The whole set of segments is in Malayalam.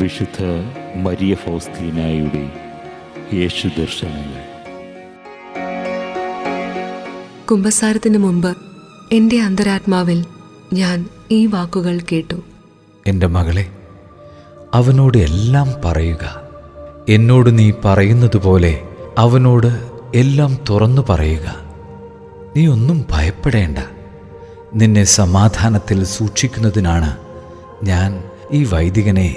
വിശുദ്ധ മരിയ ഫൗസ്തീനായുടെ യേശു ദർശനങ്ങൾ. കുമ്പസാരത്തിന് മുമ്പ് എൻ്റെ അന്തരാത്മാവിൽ ഞാൻ ഈ വാക്കുകൾ കേട്ടു. എൻ്റെ മകളെ, അവനോട് എല്ലാം പറയുക. എന്നോട് നീ പറയുന്നതുപോലെ അവനോട് എല്ലാം തുറന്നു പറയുക. നീ ഒന്നും ഭയപ്പെടേണ്ട. നിന്നെ സമാധാനത്തിൽ സൂക്ഷിക്കുന്നതിനാണ് ഞാൻ ഈ വൈദികനെ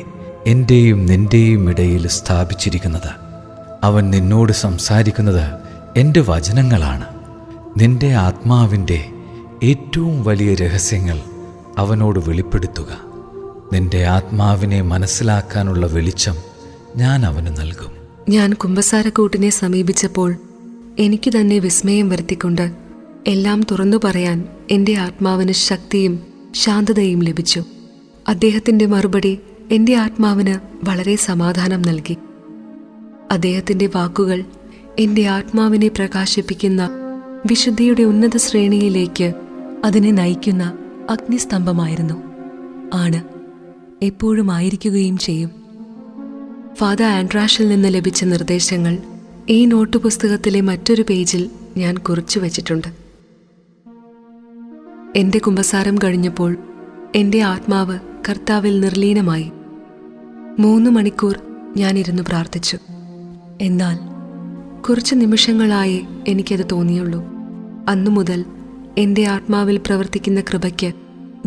എൻ്റെയും നിൻ്റെയും ഇടയിൽ സ്ഥാപിച്ചിരിക്കുന്നത്. അവൻ നിന്നോട് സംസാരിക്കുന്നത് എൻ്റെ വചനങ്ങളാണ്. നിൻ്റെ ആത്മാവിൻ്റെ ഏറ്റവും വലിയ രഹസ്യങ്ങൾ അവനോട് വെളിപ്പെടുത്തുക. നിൻ്റെ ആത്മാവിനെ മനസ്സിലാക്കാനുള്ള വെളിച്ചം ഞാൻ അവന് നൽകും. ഞാൻ കുമ്പസാരക്കൂട്ടിനെ സമീപിച്ചപ്പോൾ എനിക്ക് തന്നെ വിസ്മയം വരുത്തിക്കൊണ്ട് എല്ലാം തുറന്നു പറയാൻ എൻ്റെ ആത്മാവിന് ശക്തിയും ശാന്തതയും ലഭിച്ചു. അദ്ദേഹത്തിൻ്റെ മറുപടി എൻ്റെ ആത്മാവിന് വളരെ സമാധാനം നൽകി. അദ്ദേഹത്തിൻ്റെ വാക്കുകൾ എൻ്റെ ആത്മാവിനെ പ്രകാശിപ്പിക്കുന്ന വിശുദ്ധിയുടെ ഉന്നത ശ്രേണിയിലേക്ക് അതിനെ നയിക്കുന്ന അഗ്നിസ്തംഭമായിരുന്നു, ആണ്, എപ്പോഴും ആയിരിക്കുകയും ചെയ്യും. ഫാദർ ആൻഡ്രാഷിൽ നിന്ന് ലഭിച്ച നിർദ്ദേശങ്ങൾ ഈ നോട്ട് പുസ്തകത്തിലെ മറ്റൊരു പേജിൽ ഞാൻ കുറിച്ചു വച്ചിട്ടുണ്ട്. എൻ്റെ കുമ്പസാരം കഴിഞ്ഞപ്പോൾ എൻ്റെ ആത്മാവ് കർത്താവിൽ നിർലീനമായി. 3 മണിക്കൂർ ഞാനിരുന്നു പ്രാർത്ഥിച്ചു. എന്നാൽ കുറച്ച് നിമിഷങ്ങളായേ എനിക്കത് തോന്നിയുള്ളൂ. അന്നു മുതൽ എൻ്റെ ആത്മാവിൽ പ്രവർത്തിക്കുന്ന കൃപയ്ക്ക്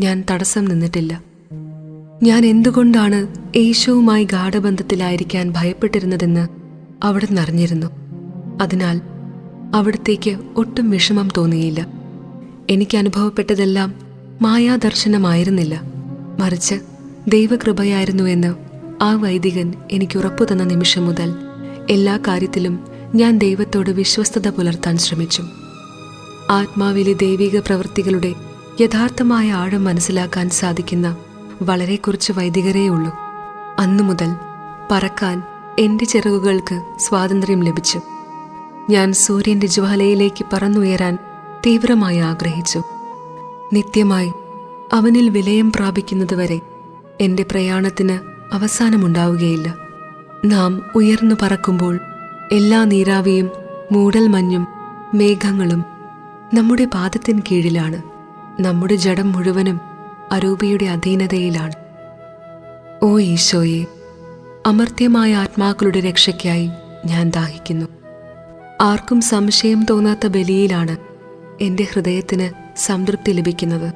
ഞാൻ തടസ്സം നിന്നിട്ടില്ല. ഞാൻ എന്തുകൊണ്ടാണ് യേശുവുമായി ഗാഢബന്ധത്തിലായിരിക്കാൻ ഭയപ്പെട്ടിരുന്നതെന്ന് അവിടുന്ന് അറിഞ്ഞിരുന്നു. അതിനാൽ അവിടത്തേക്ക് ഒട്ടും വിഷമം തോന്നിയില്ല. എനിക്ക് അനുഭവപ്പെട്ടതെല്ലാം മായാദർശനമായിരുന്നില്ല, മറിച്ച് ദൈവകൃപയായിരുന്നുവെന്ന് ആ വൈദികൻ എനിക്ക് ഉറപ്പു തന്ന നിമിഷം മുതൽ എല്ലാ കാര്യത്തിലും ഞാൻ ദൈവത്തോട് വിശ്വസ്തത പുലർത്താൻ ശ്രമിച്ചു. ആത്മാവിലെ ദൈവിക പ്രവൃത്തികളുടെ യഥാർത്ഥമായ ആഴം മനസ്സിലാക്കാൻ സാധിക്കുന്ന വളരെ കുറച്ച് വൈദികരേ ഉള്ളൂ. അന്നു മുതൽ പറക്കാൻ എൻ്റെ ചിറകുകൾക്ക് സ്വാതന്ത്ര്യം ലഭിച്ചു. ഞാൻ സൂര്യൻ്റെ ജ്വാലയിലേക്ക് പറന്നുയരാൻ തീവ്രമായി ആഗ്രഹിച്ചു. നിത്യമായി അവനിൽ വിലയം പ്രാപിക്കുന്നതുവരെ എൻ്റെ പ്രയാണത്തിന് അവസാനമുണ്ടാവുകയില്ല. നാം ഉയർന്നു പറക്കുമ്പോൾ എല്ലാ നീരാവിയും മൂടൽമഞ്ഞും മേഘങ്ങളും നമ്മുടെ പാദത്തിന് കീഴിലാണ്. നമ്മുടെ ജഡം മുഴുവനും അരൂപിയുടെ അധീനതയിലാണ്. ഓ ഈശോയെ, അമർത്യമായ ആത്മാക്കളുടെ രക്ഷയ്ക്കായി ഞാൻ ദാഹിക്കുന്നു. ആർക്കും സംശയം തോന്നാത്ത ബലിയിലാണ് എൻ്റെ ഹൃദയത്തിന് സംതൃപ്തി ലഭിക്കുന്നത്.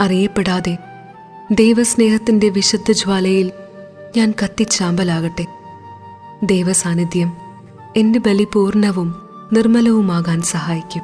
അറിയപ്പെടാതെ ദൈവസ്നേഹത്തിൻ്റെ വിശുദ്ധ ജ്വാലയിൽ ഞാൻ കത്തിച്ചാമ്പലാകട്ടെ. ദൈവസാന്നിധ്യം എൻ്റെ ബലി പൂർണ്ണവും നിർമ്മലവുമാകാൻ സഹായിക്കും.